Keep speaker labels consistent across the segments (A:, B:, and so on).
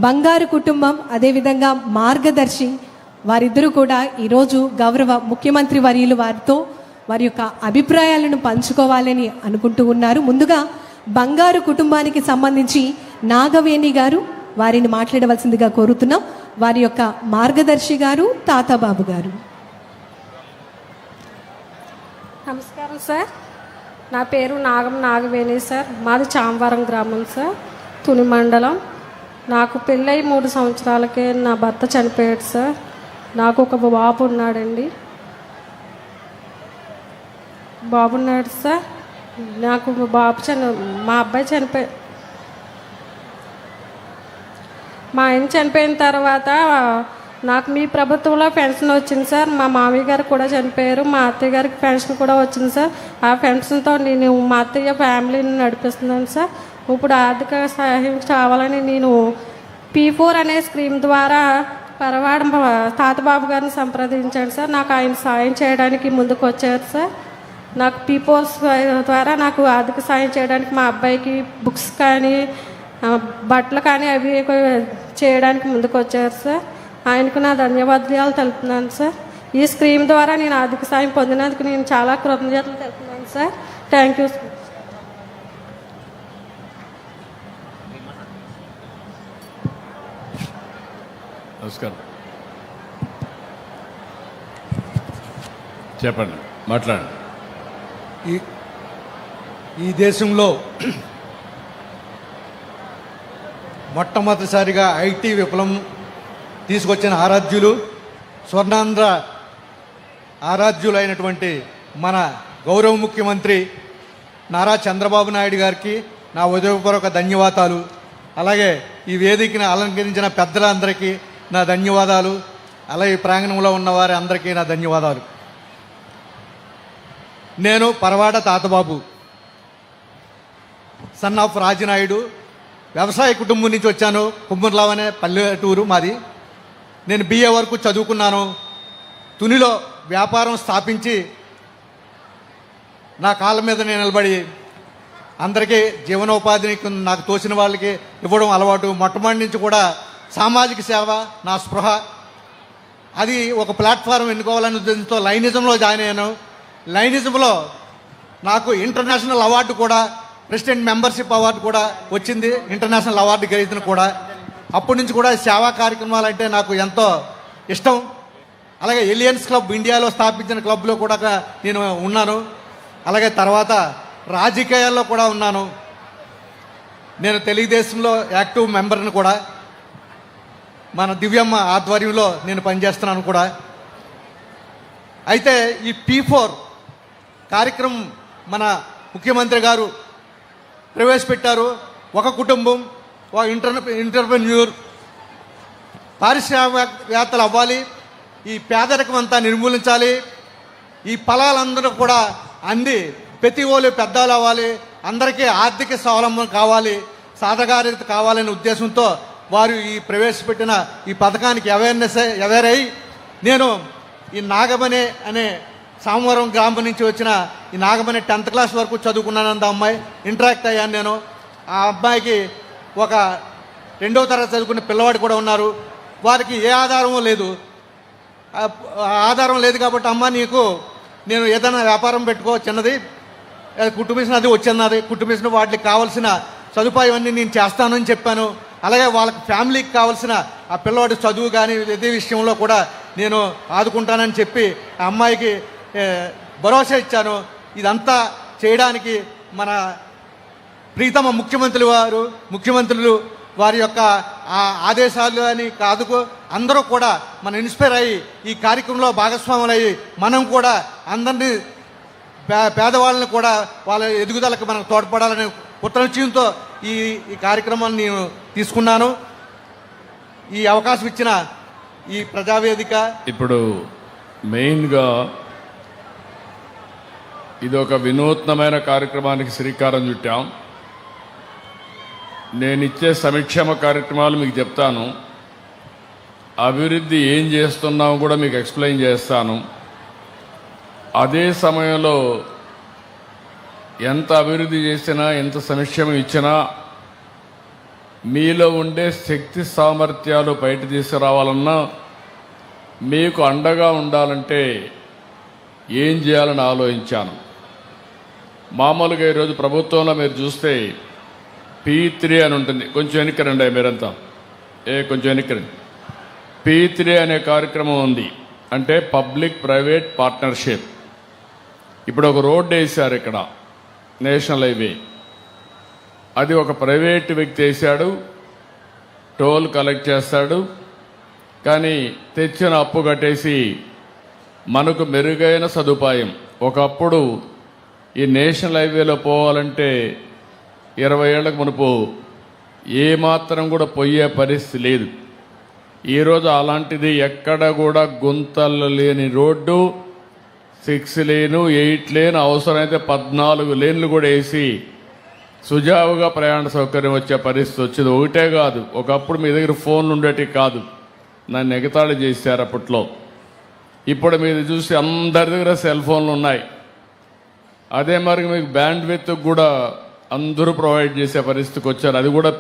A: బంగారు కుటుంబం, అదేవిధంగా మార్గదర్శి వారిద్దరూ కూడా ఈరోజు గౌరవ ముఖ్యమంత్రి వర్యులు వారితో వారి యొక్క అభిప్రాయాలను పంచుకోవాలని అనుకుంటూ ఉన్నారు. ముందుగా బంగారు కుటుంబానికి సంబంధించి నాగవేణి గారు వారిని మాట్లాడవలసిందిగా కోరుతున్నాం. వారి యొక్క మార్గదర్శి గారు తాతాబాబు గారు.
B: నమస్కారం సార్, నా పేరు నాగవేణి సార్. మాది చాంవరం గ్రామం సార్, తుని మండలం. నాకు పెళ్ళై 3 సంవత్సరాలకే నా భర్త చనిపోయాడు సార్. నాకు ఒక బాబున్నాడు సార్. నాకు మా అబ్బాయి చనిపోయి మా ఆయన చనిపోయిన తర్వాత నాకు మీ ప్రభుత్వంలో పెన్షన్ వచ్చింది సార్. మా మామయ్య గారు కూడా చనిపోయారు, మా అత్తయ్య గారికి పెన్షన్ కూడా వచ్చింది సార్. ఆ పెన్షన్తో నేను మా అత్తయ్య ఫ్యామిలీని నడిపిస్తున్నాను సార్. ఇప్పుడు ఆర్థిక సహాయం కావాలని నేను P4 అనే స్కీమ్ ద్వారా పరవాడ తాతబాబు గారిని సంప్రదించాను సార్. నాకు ఆయన సాయం చేయడానికి ముందుకు వచ్చారు సార్. నాకు P4 ద్వారా నాకు ఆర్థిక సాయం చేయడానికి మా అబ్బాయికి బుక్స్ కానీ బట్టలు కానీ అవి చేయడానికి ముందుకు వచ్చారు సార్. ఆయనకు నా ధన్యవాదాలు తెలుపుతున్నాను సార్. ఈ స్కీమ్ ద్వారా నేను ఆర్థిక సాయం పొందినందుకు నేను చాలా కృతజ్ఞతలు తెలుపుతున్నాను సార్. Thank you sir.
C: నమస్కారం, చెప్పండి, మాట్లాడండి.
D: ఈ దేశంలో మొట్టమొదటిసారిగా ఐటీ విప్లవం తీసుకొచ్చిన ఆరాధ్యులు, స్వర్ణాంధ్ర ఆరాధ్యులైనటువంటి మన గౌరవ ముఖ్యమంత్రి నారా చంద్రబాబు నాయుడు గారికి నా హృదయపూర్వక ధన్యవాదాలు. అలాగే ఈ వేదికను అలంకరించిన పెద్దలందరికీ నా ధన్యవాదాలు. అలాగే ప్రాంగణంలో ఉన్న వారి అందరికీ నా ధన్యవాదాలు. నేను పరవాడ తాతబాబు, సన్ ఆఫ్ రాజనాయుడు, వ్యవసాయ కుటుంబం నుంచి వచ్చాను. కుమ్మర్లావ్ అనే పల్లెటూరు మాది. నేను BA వరకు చదువుకున్నాను. తునిలో వ్యాపారం స్థాపించి నా కాళ్ళ మీద నేను నిలబడి అందరికీ జీవనోపాధిని నాకు తోచిన వాళ్ళకి ఇవ్వడం అలవాటు. మొట్టమొదటి నుంచి కూడా సామాజిక సేవ నా స్పృహ. అది ఒక ప్లాట్ఫారం ఎన్నుకోవాలనే ఉద్దేశంతో లైనిజంలో జాయిన్ అయ్యాను. లైనిజంలో నాకు ఇంటర్నేషనల్ అవార్డు కూడా, ప్రెసిడెంట్ మెంబర్షిప్ అవార్డు కూడా వచ్చింది. ఇంటర్నేషనల్ అవార్డు గ్రహీతను కూడా. అప్పటి నుంచి కూడా సేవా కార్యక్రమాలు అంటే నాకు ఎంతో ఇష్టం. అలాగే ఎలియన్స్ క్లబ్ ఇండియాలో స్థాపించిన క్లబ్లో కూడా నేను ఉన్నాను. అలాగే తర్వాత రాజకీయాల్లో కూడా ఉన్నాను. నేను తెలుగుదేశంలో యాక్టివ్ మెంబర్ని కూడా. మన దివ్యమ్మ ఆధ్వర్యంలో నేను పనిచేస్తున్నాను కూడా. అయితే ఈ P4 కార్యక్రమం మన ముఖ్యమంత్రి గారు ప్రవేశపెట్టారు. ఒక కుటుంబం, ఒక ఎంటర్‌ప్రెన్యూర్, పారిశ్రామికవేత్తలు అవ్వాలి, ఈ పేదరికం అంతా నిర్మూలించాలి, ఈ ఫలాలందరూ కూడా అంది ప్రతి వాళ్ళు పెద్దలు అవ్వాలి, అందరికీ ఆర్థిక స్వావలంబన కావాలి, సాధకారిత కావాలనే ఉద్దేశంతో వారు ఈ ప్రవేశపెట్టిన ఈ పథకానికి అవేర్ అయ్యి నేను ఈ నాగమణి అనే సామవరం గ్రామం నుంచి వచ్చిన ఈ నాగమణి 10th క్లాస్ వరకు చదువుకున్నాను. అమ్మాయి ఇంటరాక్ట్ అయ్యాను నేను. ఆ అబ్బాయికి ఒక 2వ తరగతి చదువుకునే పిల్లవాడు కూడా ఉన్నారు. వారికి ఏ ఆధారమూ లేదు. ఆధారం లేదు కాబట్టి అమ్మ నీకు నేను ఏదైనా వ్యాపారం పెట్టుకో, చిన్నది కుటుంబించిన అది వచ్చిన్నది, కుటుంబించిన వాటికి కావాల్సిన సదుపాయం అన్నీ నేను చేస్తానని చెప్పాను. అలాగే వాళ్ళకి ఫ్యామిలీకి కావాల్సిన ఆ పిల్లవాడి చదువు కానీ ఇదే విషయంలో కూడా నేను ఆదుకుంటానని చెప్పి ఆ అమ్మాయికి భరోసా ఇచ్చాను. ఇదంతా చేయడానికి మన ప్రీతమ ముఖ్యమంత్రులు వారి యొక్క ఆదేశాలు అని కాదు, అందరూ కూడా మనం ఇన్స్పైర్ అయ్యి ఈ కార్యక్రమంలో భాగస్వాములు అయ్యి మనం కూడా అందరినీ పేదవాళ్ళని కూడా వాళ్ళ ఎదుగుదలకు మనం తోడ్పడాలనే కృతనిశ్చయంతో ఈ కార్యక్రమాన్ని నేను తీసుకున్నాను. ఈ అవకాశం ఇచ్చిన ఈ ప్రజావేదిక,
C: ఇప్పుడు మెయిన్గా ఇది ఒక వినూత్నమైన కార్యక్రమానికి శ్రీకారం చుట్టాం. నేను ఇచ్చే సంక్షేమ కార్యక్రమాలు మీకు చెప్తాను, అభివృద్ధి ఏం చేస్తున్నామో కూడా మీకు ఎక్స్ప్లెయిన్ చేస్తాను. అదే సమయంలో ఎంత అభివృద్ధి చేసినా, ఎంత సంక్షేమం ఇచ్చినా మీలో ఉండే శక్తి సామర్థ్యాలు బయట తీసుకురావాలన్నా మీకు అండగా ఉండాలంటే ఏం చేయాలని ఆలోచించాను. మామూలుగా ఈరోజు ప్రభుత్వంలో మీరు చూస్తే P3 అని ఉంటుంది. కొంచెం వెనక్కిరండి మీరంతా, కొంచెం వెనక్కిరండి. P3 అనే కార్యక్రమం ఉంది, అంటే పబ్లిక్ ప్రైవేట్ పార్ట్నర్షిప్. ఇప్పుడు ఒక రోడ్డు వేశారు ఇక్కడ, నేషనల్ హైవే. అది ఒక ప్రైవేట్ వ్యక్తి వేశాడు, టోల్ కలెక్ట్ చేస్తాడు. కానీ తెచ్చిన అప్పు కట్టేసి మనకు మెరుగైన సదుపాయం. ఒకప్పుడు ఈ నేషనల్ హైవేలో పోవాలంటే 20 ఏళ్లకు మునుపు ఏమాత్రం కూడా పోయే పరిస్థితి లేదు. ఈరోజు అలాంటిది ఎక్కడ కూడా గుంతలు లేని రోడ్డు, 6 లేను 8 లేను, అవసరమైతే 14 లేన్లు కూడా వేసి సుజావుగా ప్రయాణ సౌకర్యం వచ్చే పరిస్థితి వచ్చింది. ఒకటే కాదు, ఒకప్పుడు మీ దగ్గర ఫోన్లు ఉండేటివి కాదు, నన్ను ఎగతాళి చేశారు అప్పట్లో. ఇప్పుడు మీరు చూసి అందరి దగ్గర సెల్ ఫోన్లు ఉన్నాయి. అదే మరి మీకు బ్యాండ్ విత్ కూడా అందరూ ప్రొవైడ్ చేసే పరిస్థితికి వచ్చారు. అది కూడా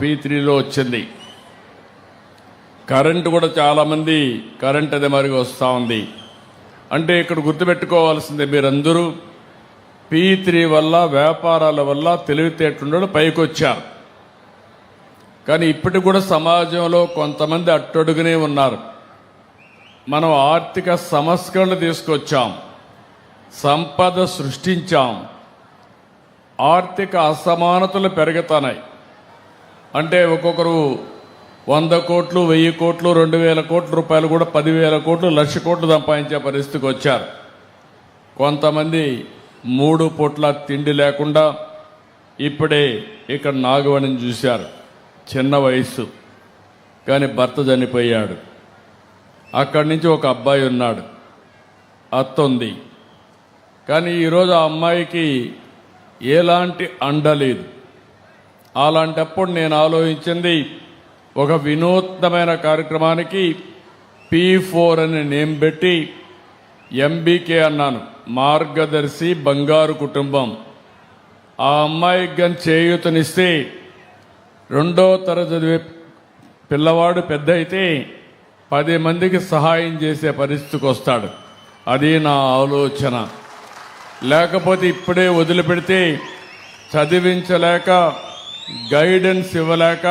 C: P3లో వచ్చింది. కరెంటు కూడా చాలామంది కరెంట్ అదే మరిగా వస్తూ ఉంది. అంటే ఇక్కడ గుర్తుపెట్టుకోవాల్సిందే, మీరందరూ P3 వల్ల, వ్యాపారాల వల్ల తెలివితేటలుండడం పైకి వచ్చారు. కానీ ఇప్పటికి కూడా సమాజంలో కొంతమంది అట్టడుగునే ఉన్నారు. మనం ఆర్థిక సంస్కరణలు తీసుకొచ్చాం, సంపద సృష్టించాం, ఆర్థిక అసమానతలు పెరుగుతున్నాయి. అంటే ఒక్కొక్కరు 100 కోట్లు, 1000 కోట్లు, 2000 కోట్ల రూపాయలు కూడా 10,000 కోట్లు, 1,00,000 కోట్లు సంపాదించే పరిస్థితికి వచ్చారు. కొంతమంది 3 పూట్ల తిండి లేకుండా ఇప్పుడే ఇక్కడ నాగవణిని చూశారు. చిన్న వయసు, కానీ భర్త చనిపోయాడు. అక్కడి నుంచి ఒక అబ్బాయి ఉన్నాడు, అత్త ఉంది. కానీ ఈరోజు ఆ అమ్మాయికి ఎలాంటి అండ లేదు. అలాంటప్పుడు నేను ఆలోచించింది, ఒక వినూత్నమైన కార్యక్రమానికి P4 అని నేమ్ పెట్టి MBK అన్నాను, మార్గదర్శి బంగారు కుటుంబం. ఆ అమ్మాయికి కానీ చేయూతనిస్తే 2వ తరగతి చదివే పిల్లవాడు పెద్ద అయితే 10 మందికి సహాయం చేసే పరిస్థితికి వస్తాడు. అది నా ఆలోచన. లేకపోతే ఇప్పుడే వదిలిపెడితే చదివించలేక, గైడెన్స్ ఇవ్వలేక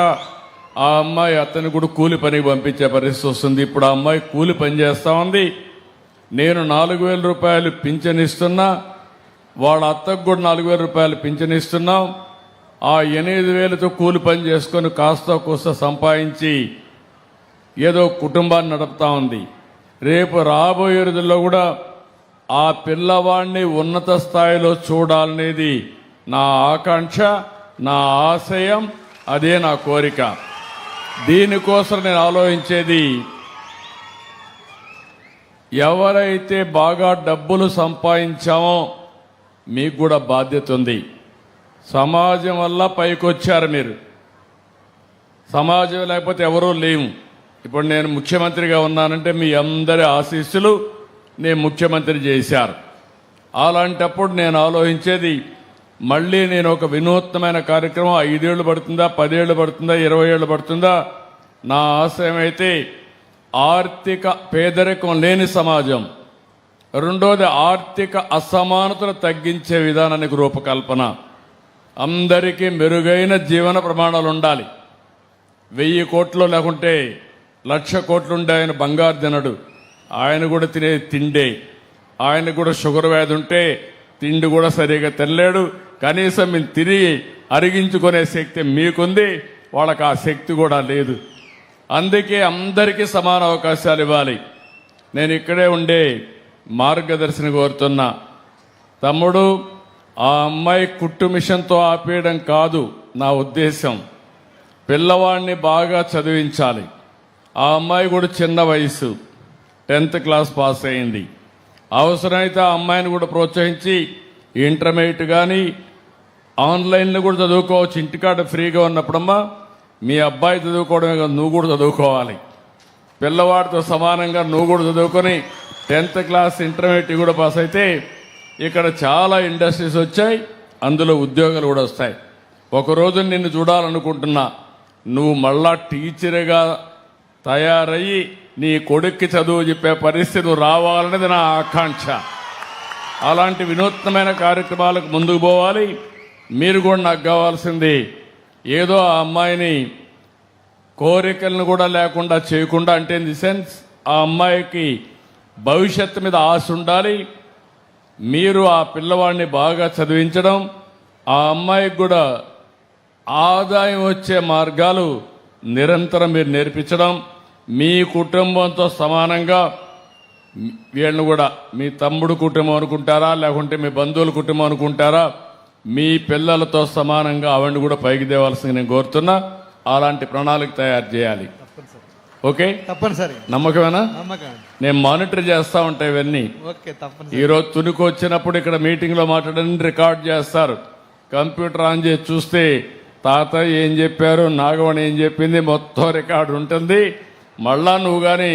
C: ఆ అమ్మాయి అతని కూడా కూలి పనికి పంపించే పరిస్థితి వస్తుంది. ఇప్పుడు ఆ అమ్మాయి కూలి పని చేస్తూ ఉంది. నేను 4,000 రూపాయలు పింఛన్ ఇస్తున్నా, వాళ్ళ అత్తకు కూడా 4,000 రూపాయలు పింఛన్ ఇస్తున్నాం. ఆ 8,000తో కూలి పని చేసుకొని కాస్త కోస్త సంపాదించి ఏదో కుటుంబాన్ని నడుపుతా ఉంది. రేపు రాబోయే రోజుల్లో కూడా ఆ పిల్లవాడిని ఉన్నత స్థాయిలో చూడాలనేది నా ఆకాంక్ష, నా ఆశయం, అదే నా కోరిక. దీనికోసం నేను ఆలోచించేది, ఎవరైతే బాగా డబ్బులు సంపాదించామో మీకు కూడా బాధ్యత ఉంది. సమాజం వల్ల పైకొచ్చారు మీరు, సమాజం లేకపోతే ఎవరూ లేము. ఇప్పుడు నేను ముఖ్యమంత్రిగా ఉన్నానంటే మీ అందరి ఆశీస్సులు నేను ముఖ్యమంత్రి చేశారు. అలాంటప్పుడు నేను ఆలోచించేది, మళ్ళీ నేను ఒక వినూత్నమైన కార్యక్రమం 5 ఏళ్ళు పడుతుందా, 10 ఏళ్ళు పడుతుందా, 20 ఏళ్ళు పడుతుందా, నా ఆశయం అయితే ఆర్థిక పేదరికం లేని సమాజం, రెండోది ఆర్థిక అసమానతలు తగ్గించే విధానానికి రూపకల్పన. అందరికీ మెరుగైన జీవన ప్రమాణాలు ఉండాలి. 1000 కోట్లు లేకుంటే 1,00,000 కోట్లుండే ఆయన బంగారు తినడు, ఆయన కూడా తినే తిండే. ఆయన కూడా షుగర్ వ్యాధి ఉంటే తిండి కూడా సరిగా తినలేడు. కనీసం మీరు తిరిగి అరిగించుకునే శక్తి మీకుంది, వాళ్ళకి ఆ శక్తి కూడా లేదు. అందుకే అందరికీ సమాన అవకాశాలు ఇవ్వాలి. నేను ఇక్కడే ఉండే మార్గదర్శిని కోరుతున్నా, తమ్ముడు, ఆ అమ్మాయి కుట్టు మిషన్తో ఆపేయడం కాదు నా ఉద్దేశం. పిల్లవాడిని బాగా చదివించాలి. ఆ అమ్మాయి కూడా చిన్న వయసు, 10th క్లాస్ పాస్ అయింది. అవసరమైతే ఆ అమ్మాయిని కూడా ప్రోత్సహించి ఇంటర్మీడియట్ కానీ ఆన్లైన్లో కూడా చదువుకోవచ్చు. ఇంటికాడ ఫ్రీగా ఉన్నప్పుడమ్మా మీ అబ్బాయి చదువుకోవడమే కాదు, నువ్వు కూడా చదువుకోవాలి. పిల్లవాడితో సమానంగా నువ్వు కూడా చదువుకొని 10th క్లాస్ ఇంటర్మీడియట్ కూడా పాస్ అయితే ఇక్కడ చాలా ఇండస్ట్రీస్ వచ్చాయి, అందులో ఉద్యోగాలు కూడా వస్తాయి. ఒకరోజు నిన్ను చూడాలనుకుంటున్నా. నువ్వు మళ్ళా టీచర్గా తయారయ్యి నీ కొడుక్కి చదువు చెప్పే పరిస్థితి నువ్వు రావాలనేది నా ఆకాంక్ష. అలాంటి వినూత్నమైన కార్యక్రమాలకు ముందుకు పోవాలి. మీరు కూడా నాకు కావాల్సింది ఏదో ఆ అమ్మాయిని కోరికలను కూడా లేకుండా చేయకుండా, అంటే ఇన్ ది సెన్స్ ఆ అమ్మాయికి భవిష్యత్తు మీద ఆశ ఉండాలి. మీరు ఆ పిల్లవాడిని బాగా చదివించడం, ఆ అమ్మాయికి కూడా ఆదాయం వచ్చే మార్గాలు నిరంతరం మీరు నేర్పించడం, మీ కుటుంబంతో సమానంగా వీళ్ళని కూడా మీ తమ్ముడు కుటుంబం అనుకుంటారా, లేకుంటే మీ బంధువుల కుటుంబం అనుకుంటారా, మీ పిల్లలతో సమానంగా ఆవిడని కూడా పైకి తేవాల్సింది నేను కోరుతున్నా. అలాంటి ప్రణాళిక తయారు చేయాలి. ఓకే,
D: తప్పనిసరి.
C: నమ్మకమేనా?
D: నమ్మకం.
C: నేను మానిటర్ చేస్తా ఉంటా ఇవన్నీ.
D: ఓకే, తప్పనిసరి.
C: ఈరోజు తునికి వచ్చినప్పుడు ఇక్కడ మీటింగ్లో మాట్లాడని రికార్డ్ చేస్తారు. కంప్యూటర్ ఆన్ చేసి చూస్తే తాతయ్య ఏం చెప్పారు, నాగవణి ఏం చెప్పింది, మొత్తం రికార్డు ఉంటుంది. మళ్ళా నువ్వు కానీ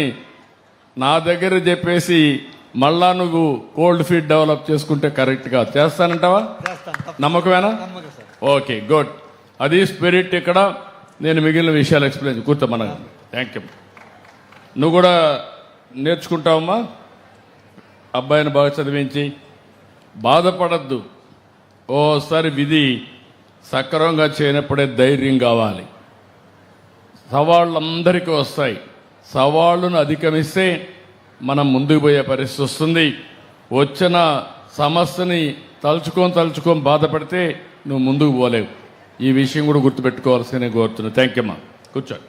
C: నా దగ్గర చెప్పేసి మళ్ళా నువ్వు కోల్డ్ ఫీడ్ డెవలప్ చేసుకుంటే కరెక్ట్గా చేస్తానంటావా?
D: చేస్తాను.
C: నమ్మకమేనా?
D: నమ్మకం సార్.
C: Okay, good. అది స్పిరిట్. ఇక్కడ నేను మిగిలిన విషయాలు ఎక్స్ప్లెయిన్ కూర్చోమన్నా. Thank you. నువ్వు కూడా నేర్చుకుంటావమ్మా. అబ్బాయిని బాగా చదివించి బాధపడద్దు. ఓసారి విధి సక్రమంగా చేయనప్పుడే ధైర్యం కావాలి. సవాళ్ళు అందరికీ వస్తాయి. సవాళ్ళను అధిగమిస్తే మనం ముందుకు పోయే పరిస్థితి వస్తుంది. వచ్చిన సమస్యని తలుచుకొని బాధపడితే నువ్వు ముందుకు పోలేవు. ఈ విషయం కూడా గుర్తుపెట్టుకోవాల్సిందే కోరుతున్నా. థ్యాంక్ యూ అమ్మా. కూర్చోండి.